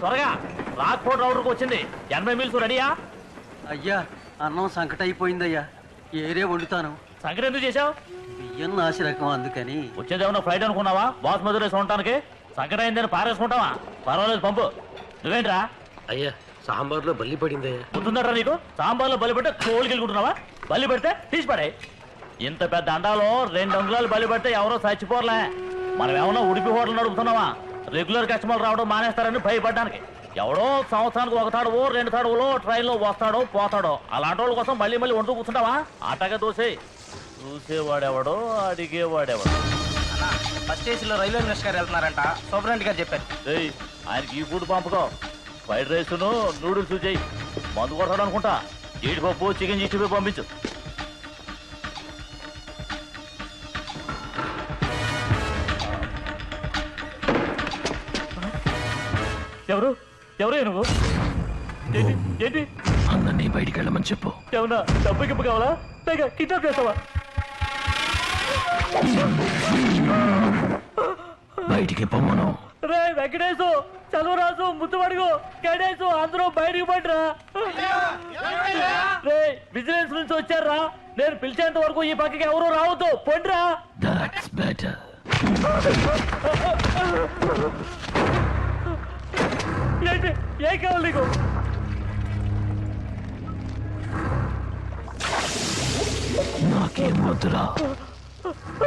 త్వరగా రాక్ఫోర్డ్ రౌడర్కి వచ్చింది. 80 మీల్స్ రెడీయా? అయ్యా అన్నం సంకట అయిపోయిందయ్యా. ఏరే వండుతాను. సంకట ఎందుకు చేశావు? బియ్యం నాసి రకం అందుకని. వచ్చేదేమన్నా ఫ్లైట్ అనుకున్నావా? బాస్మతి రైస్ ఉండటానికి సంకట అయిందని పారేసుకుంటావా? పర్వాలేదు పంపు. నువ్వేంట్రా? అయ్యా సాంబార్లో బల్లి పడిందయ్యా. గుర్తుందట్రా నీకు? సాంబార్లో బలి పెడితే తోలుకి వెళ్ళుకుంటున్నావా? బలి పెడితే తీసి పడే. ఇంత పెద్ద అండాలో 2 అంగుళాలు బలి పెడితే ఎవరో చచ్చిపోర్లే. మనం ఏమన్నా ఉడిపి హోటల్ నడుపుతున్నావా? రెగ్యులర్ కస్టమర్లు రావడం మానేస్తారని భయపడ్డానికి. ఎవడో సంవత్సరానికి 1 తడవో 2 తడవలో ట్రైన్లో వస్తాడో పోతాడో అలాంటి వాళ్ళ కోసం మళ్ళీ మళ్ళీ వండుకు కూర్చుంటావా? ఆటగా దోసే. చూసేవాడెవడో అడిగేవాడెవడో. ఫస్ట్ ఏసీలో రైల్వే మినిస్టర్ గారు వెళ్తున్నారంట. సూపరింటెండెంట్ గారు చెప్పారు. ఆయనకి ఈ ఫుడ్ పంపుకో. ఫ్రైడ్ రైస్ను నూడిల్స్ చేయి. మందు కొడతాడు అనుకుంటా. జీడిపప్పు చికెన్ చిచ్చిపోయి పంపించు. ఎవరు ఎవరే నువ్వు? ఏంటి ఏంటి? అందరినీ బయటికి వెళ్ళమని చెప్పు. ఏమన్నా డబ్బు గిప్పు కావాలా? పైగా కిడ్నాప్ చేస్తావా? బయటికి పొమ్మను. రే వెంకటేశు, చలువరాజు, ముత్తుమడుగు, గణేశు అందరూ బయటికి పడ్డరా. రే విజిలెన్స్ నుంచి వచ్చారా? నేను పిలిచేంత వరకు ఈ పక్కకి ఎవరు రావద్దు. పొండ్రా. That's better. ఏంటి ఏం కావాలి నీకు? నాకేం వద్దురా.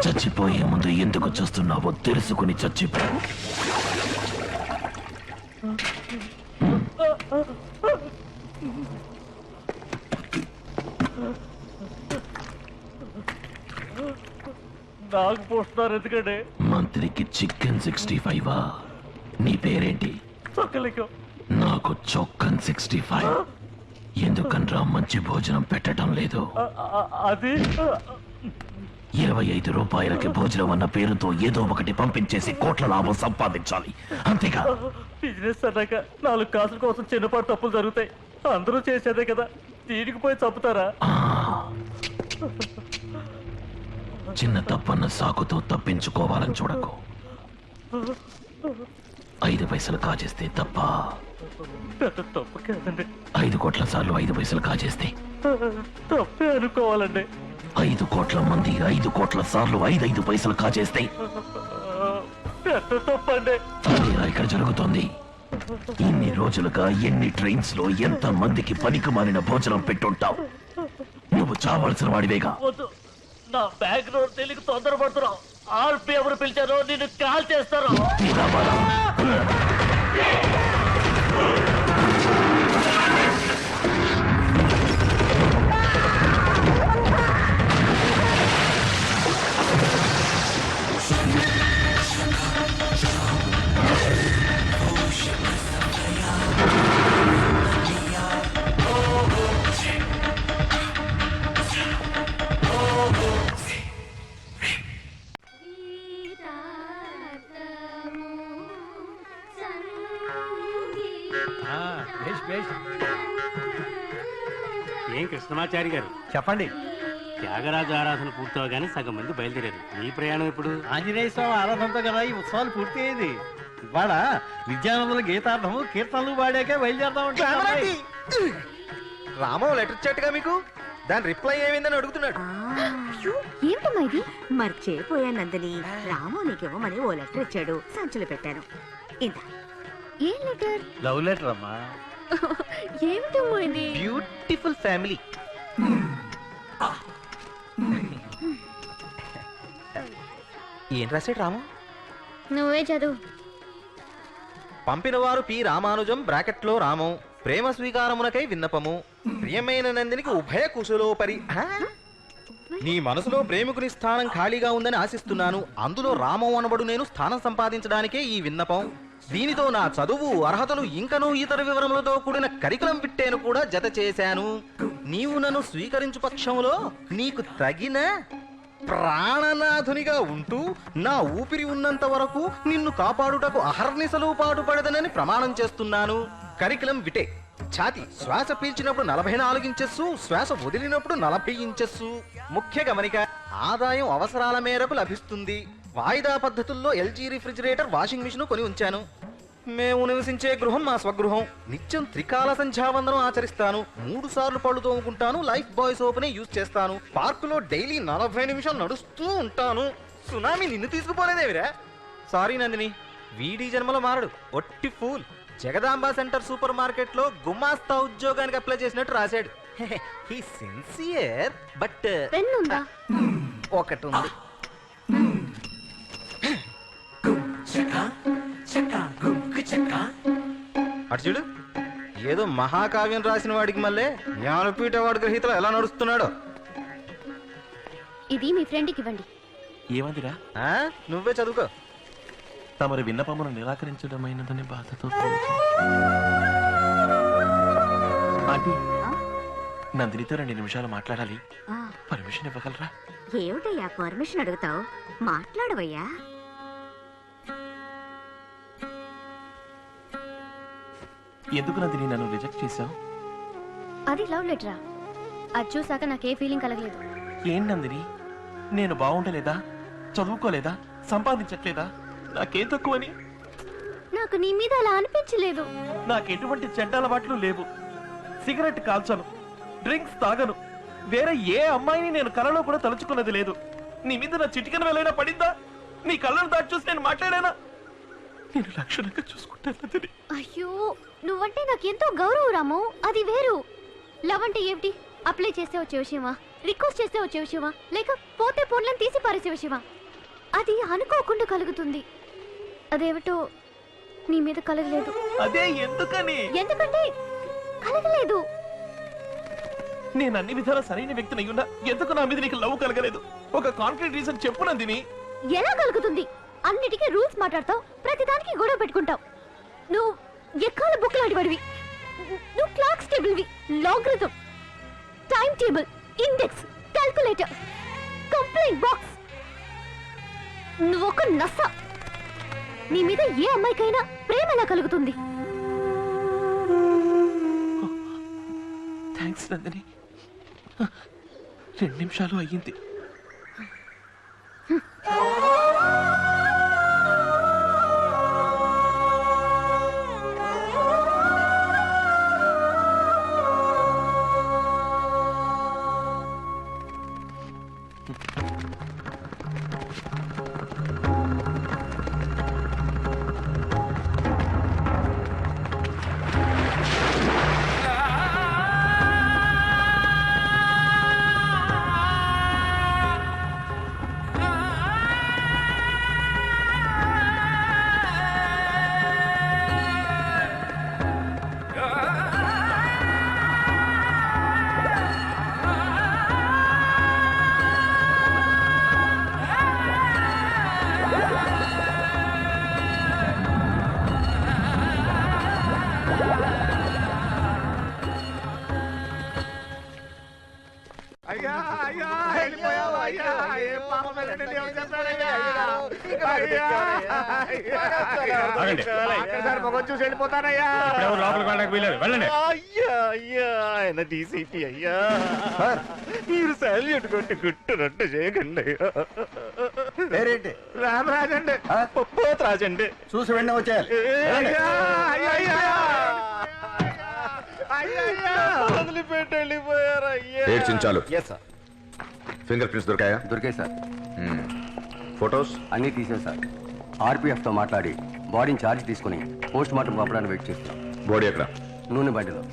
చచ్చిపోయే ముందు ఎందుకు చూస్తున్నావో తెలుసుకుని చచ్చిపో. నాకు పోస్తున్నారు ఎందుకంటే? మంత్రికి చికెన్ 65. నీ పేరేంటి? చొక్కలికం. నాకు చొక్కన్ 65. ఎందుకనరా మంచి భోజనం పెట్టడం లేదు? అది 25 రూపాయలకి భోజనం అన్న పేరుతో ఏదో ఒకటి పంపించేసి కోట్ల లాభం సంపాదించాలి, అంతేగా? బిజినెస్ అన్నాక 4 కాసుల కోసం చిన్నపాటు తప్పులు జరుగుతాయి. అందరూ చేసేదే కదా. దీనికి పోయి చంపుతారా? చిన్న తప్పన్న సాకుతో తప్పించుకోవాలని చూడకు. 5 పైసలు కాజేస్తే తప్ప. తప్పు కాదండి. 5 కోట్ల సార్లు 5 పైసలు కాజేస్తే తప్పే అనుకోవాలండి. 5 కోట్ల మంది 5 కోట్ల సార్లు 5 పైసలు కాజేస్తే తప్పండి. అదేరా ఇక్కడ జరుగుతోంది. ఇన్ని రోజులుగా ఎన్ని ట్రైన్స్ లో ఎంత మందికి పనికి మారిన భోజనం పెట్టుంటావు. నువ్వు చావాల్సిన వాడివేగా. వద్దు, నా బ్యాక్గ్రౌండ్ తెలియక తొందరపడుతున్నావు. ఆర్పి ఎవరు పిలిచారో నిన్ను కాల్ చేస్తారు. ఏం కృష్ణమాచారి గారు చెప్పండి. త్యాగరాజు ఆరాధన పూర్తవగానే సగం మంది బయలుదేరారు. మీ ప్రయాణం ఎప్పుడు? ఆంజనేయ స్వామి ఆరాధనతో కదా ఈ ఉత్సవాలు పూర్తి అయ్యేది. ఇవాళ విద్యానందుల గీతార్థము కీర్తనలు వాడాకే బయలుదేరదామంటే. రామో లెటర్ ఇచ్చాట్టుగా మీకు. దాని రిప్లై ఏమైందని అడుగుతున్నాడు. ఏమిటమ్మా ఇది? మర్చిపోయానందని రాము నీకేమని ఓ లెటర్ ఇచ్చాడు. సంచులు పెట్టాను. ఇంత ఏం లెటర్? లవ్ లెటర్ అమ్మా. ఏమిటమ్మా ఇది? Beautiful family. ఏం రాశాడు రాము? నువ్వే చదువు. పంపిన వారు పి రామానుజం బ్రాకెట్లో రామం. ప్రేమ స్వీకారమునకై విన్నపము. ప్రియమైన నందినికి ఉభయ కుశలోపరి. నీ మనసులో ప్రేమికుని స్థానం ఖాళీగా ఉందని ఆశిస్తున్నాను. అందులో రామం అనబడు నేను స్థానం సంపాదించడానికే ఈ విన్నపం. దీనితో నా చదువు అర్హతలు ఇంకనూ ఇతర వివరములతో కూడిన కరికులం పిట్టేను కూడా జత చేశాను. నీవు నన్ను స్వీకరించు పక్షంలో నీకు తగిన ప్రాణనాథునిగా ఉంటూ నా ఊపిరి ఉన్నంత వరకు నిన్ను కాపాడుటకు అహర్నిశలు పాటుపడదనని ప్రమాణం చేస్తున్నాను. కరికులం విటే. ఛాతి శ్వాస పీల్చినప్పుడు 44 ఇంచెస్, శ్వాస వదిలినప్పుడు 40 ఇంచెస్. ముఖ్య గమనిక, ఆదాయం అవసరాల మేరకు లభిస్తుంది. వాయిదా పద్ధతుల్లో LG రిఫ్రిజిరేటర్, వాషింగ్ మిషన్ కొని ఉంచాను. మేము నివసించే గృహం మా స్వగృహం. నిత్యం త్రికాల సంధ్యావందనం ఆచరిస్తాను. 3 సార్లు పళ్ళు తోముకుంటాను. లైఫ్ బాయ్ సోప్నే యూజ్ చేస్తాను. పార్కులో డైలీ 40 నిమిషాలు నడుస్తూ ఉంటాను. సునామీ నిన్ను తీసుకుపోలేదేవిరా? సారీ నందిని, వీడి జన్మలో మారడు, ఒట్టి fool. Jagadamba centre supermarket లో గుమాస్తా ఉద్యోగానికి అప్లై చేసినట్టు రాశాడు. హీ సిన్సియర్ బట్ పెన్ ఉందా? ఒకటి ఉంది. అటు చూడు, ఏదో మహాకావ్యం రాసిన వాడికి మళ్ళీ జ్ఞానపీఠ అవార్డు గ్రహీతలు ఎలా నడుస్తున్నాడో. ఇది మీ ఫ్రెండ్కి ఇవ్వండి. ఏమందిరా? ఆ? నువ్వే చదువుకో. తమరి విన్నపమును నిరాకరించడమైనదని బాధతో ఆంటీ, నందినితో 2 నిమిషాలు మాట్లాడాలి. పర్మిషన్ ఇవ్వగలరా? ఏమిటయ్యా పర్మిషన్ అడుగుతావు? మాట్లాడవయ్యా. ఎందుకు నందిని నన్ను రిజెక్ట్ చేశావు? అది లవ్ లెటరా? అది చూసాక నాకే ఫీలింగ్ కలగలేదు. ఏం నందిని, నేను బాగుండలేదా? చదువుకోలేదా? సంపాదించట్లేదా? నాకేం తక్కువని? నాకు నీ మీద అలా అనిపించలేదు. నాకెటువంటి చెడ్డ అలవాట్లు లేవు. సిగరెట్ కాల్చను, డ్రింక్స్ తాగను. వేరే ఏ అమ్మాయిని నేను కలలో కూడా తలుచుకున్నది లేదు. నీ మీద నా చిటికన వెళ్ళైనా పడిందా? నీ కళ్ళను దాటి చూసి నేను మాట్లాడానా? నేను లక్షణంగా చూసుకుంటాను. అయ్యో, నువ్వంటే నాకు ఎంతో గౌరవం రాము. అది వేరు. లవ్ అంటే ఏమిటి? అప్లై చేస్తే వచ్చే విషయమా? రిక్వెస్ట్ చేస్తే వచ్చే విషయమా? లేక పోతే ఫోన్లను తీసి పారేసే విషయమా? అది అనుకోకుండా కలుగుతుంది. అదేమిటో నీ మీద కలగలేదు. అదే ఎందుకని? ఎందుకంటే కలగలేదు. నేను అన్ని విధాలా సరైన వ్యక్తిని అయ్యున్నా ఎందుకు నా మీద నీకు లవ్ కలగలేదు? ఒక కాంక్రీట్ రీజన్ చెప్పు నందిని. ఎలా కలుగుతుంది? అన్నిటికీ రూల్స్ మాట్లాడతావు, ప్రతిదానికి గొడవ పెట్టుకుంటావు. నువ్వు ఎక్కాల బుక్ లాంటి వాడివి. నువ్వు క్లాక్స్ టేబుల్వి. Logarithm, time table, index, calculator, complaint box. నువ్వొక నస. నీ మీద ఏ అమ్మాయికైనా ప్రేమ ఎలా కలుగుతుంది? థ్యాంక్స్ నందిని. 2 నిమిషాలు అయ్యింది. డీసీపీ అయ్యా, మీరు సాల్యూట్ కొట్టి గుట్టునట్టు చేయకండి అయ్యా. పేరేంటి? రామరాజు అండి. పోతరాజు అండి. చూసి వెంటనే వచ్చేయాలి. వదిలిపెట్టి వెళ్ళిపోయారు అయ్యా. ఏడ్చించాలు. Yes sir. ఫింగర్ ప్రింట్స్ దొరికాయా? దొరికాయి సార్. ఫొటోస్ అన్నీ తీసాం సార్. ఆర్పీఎఫ్తో మాట్లాడి బాడీని ఛార్జ్ తీసుకుని పోస్ట్ మార్టం పంపడానికి వెయిట్ చేస్తున్నాం. బాడీ ఎక్కడ? నూనె బండిలో.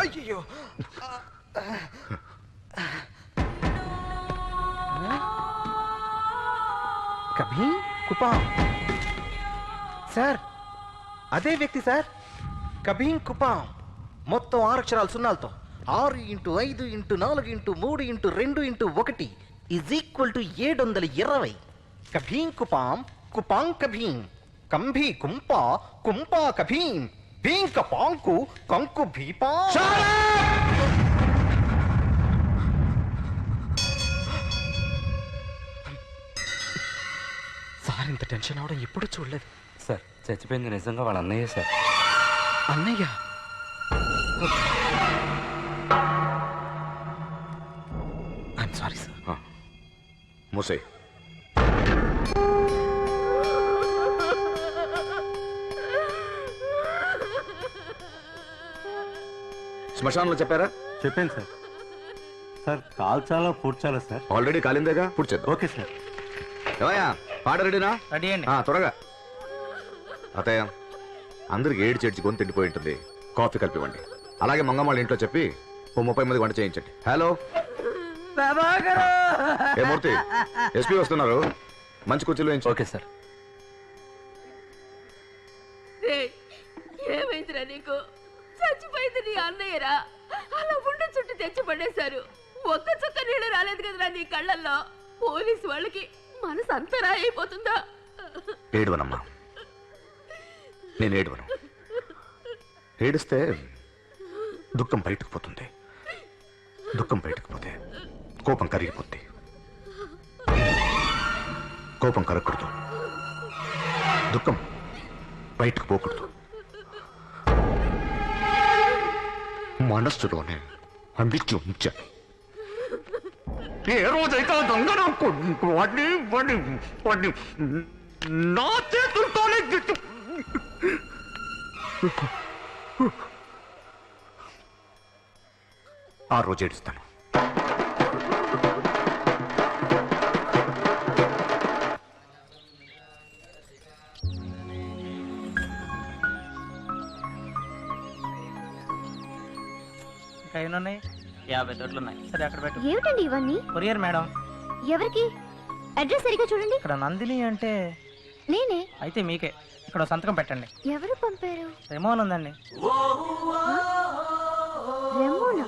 అయ్యో, కభీ కుపా సార్, అదే వ్యక్తి సార్. కభీం కుపాం. మొత్తం 6 అక్షరాలు సున్నాలతో. 6 × 5 × 4 × 3 × 2 × 1 ఈజ్ ఈక్వల్ టు 720. కభీం కుపాం, కుపాం కభీం, కంభీ కుంపా, కుంపా కభీం, భీం కపాంకు, కంకు భీపా. సార్ ఇంత టెన్షన్ అవడం ఎప్పుడు చూడలేదు సార్ చచ్చిపోయింది నిజంగా వాళ్ళ అన్నయ్య సార్. అన్నయ్య ఐఎమ్ సారీ సార్. మూసే. శ్మశానంలో చెప్పారా? చెప్పాను సార్. సార్ కాల్చాలా పూడ్చాలా సార్? ఆల్రెడీ కాలిందేగా, పుడిచేద్దాం. Okay sir. ఏమయ్యా, పాట రెడీనా? రెడీ అండి. త్వరగా. అత్తయ్య, అందరికి ఏడు చేడ్చి గొంతు తిండిపోయి ఉంటుంది, కాఫీ కలిపివ్వండి. అలాగే మంగమ్మాళ్ళ ఇంట్లో చెప్పి ఓ 30 మంది వంట చేయించండి. హలో ఏ మూర్తి, ఎస్పీ వస్తున్నారు, మంచి కుర్చీలో వేయించు. Okay sir. ఏమైందిరా నీకు? చచ్చిపోయింది నీ అన్నయ్యరా. అలా ఉండ చుట్టూ తెచ్చి పడేశారు. ఒక్క చుక్క నీళ్ళు రాలేదు కదరా నీ కళ్ళల్లో. పోలీసు వాళ్ళకి మనసు అంతరా అయిపోతుందా? ఏడవనమ్మా, నేను ఏడవను. ఏడిస్తే దుఃఖం బయటకు పోతుంది, దుఃఖం బయటకు పోతే కోపం కరిగిపోద్ది. కోపం కరగకూడదు, దుఃఖం బయటకు పోకూడదు. మనస్సులోనే అందించి ఉంచాను. ఏ రోజైతే ఆ దొంగ వాడిని నా చేతులతోనే ఆ రోజు ఏడుస్తాను. ఉన్నాయి 50 దొడ్లున్నాయి. సరే అక్కడ పెట్టు. ఏమిటండి ఇవన్నీ? Courier madam. ఎవరికి? అడ్రస్ సరిగా చూడండి. ఇక్కడ నందిని అంటే నేనే. అయితే మీకే. ఇక్కడ సంతకం పెట్టండి. ఎవరు పంపారు? రెమోన్ ఉందండి. రెమోనా?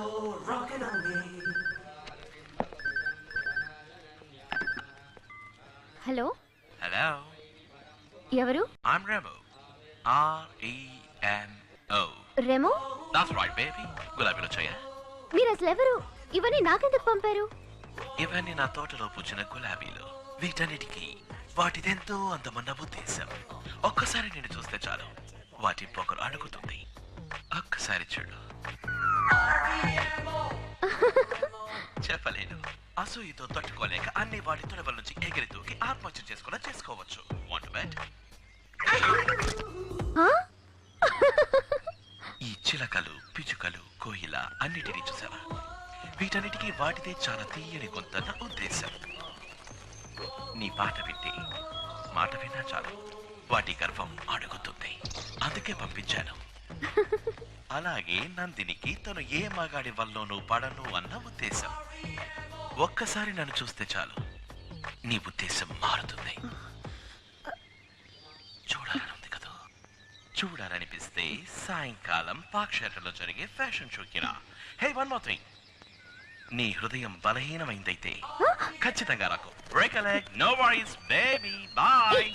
హలో. హలో, ఎవరు? I'm Remo. R-E-M-O. Remo? That's right, baby. గులాబీలో చెయ్య. మీరు అసలు ఎవరు? ఇవన్నీ నాకెందుకు పంపారు? ఇవన్నీ నా తోటలో పూచిన గులాబీలు. వీటన్నిటికీ వాటిదెంతో అందమన్న ఉద్దేశం. ఒక్కసారి నేను చూస్తే చాలు, వాటి పొగరు అడుగుతుంది. ఒక్కసారి చూడు. చెప్పలేను, అసూయతో తట్టుకోలేక అన్ని వాటి తొడవల నుంచి ఎగిరి దూకి ఆత్మహత్య చేసుకోవచ్చు. Want to bet? ఈ చిలకలు, పిచుకలు, కోయిల అన్నిటినీ చూసావా? వీటన్నిటికీ వాటిదే చాలా తీయని గొంతన్న ఉద్దేశం. నీ పాట వింటే, మాట విన్నా చాలు, వాటి గర్వం అడుగుతుంది. అందుకే పంపించాను. అలాగే నందినికి తను ఏ మగాడి వల్లోనూ పడను అన్న ఉద్దేశం. ఒక్కసారి నన్ను చూస్తే చాలు, నీ ఉద్దేశం మారుతుంది. చూడాలనుంది కదా? చూడాలనిపిస్తే సాయంకాలం పాక్షేటలో జరిగే ఫ్యాషన్ షోకి రా. హే, వన్ మోర్ థింగ్, నీ హృదయం బలహీనమైందైతే ఖచ్చితంగా రాకు. Break a leg, no worries baby, bye.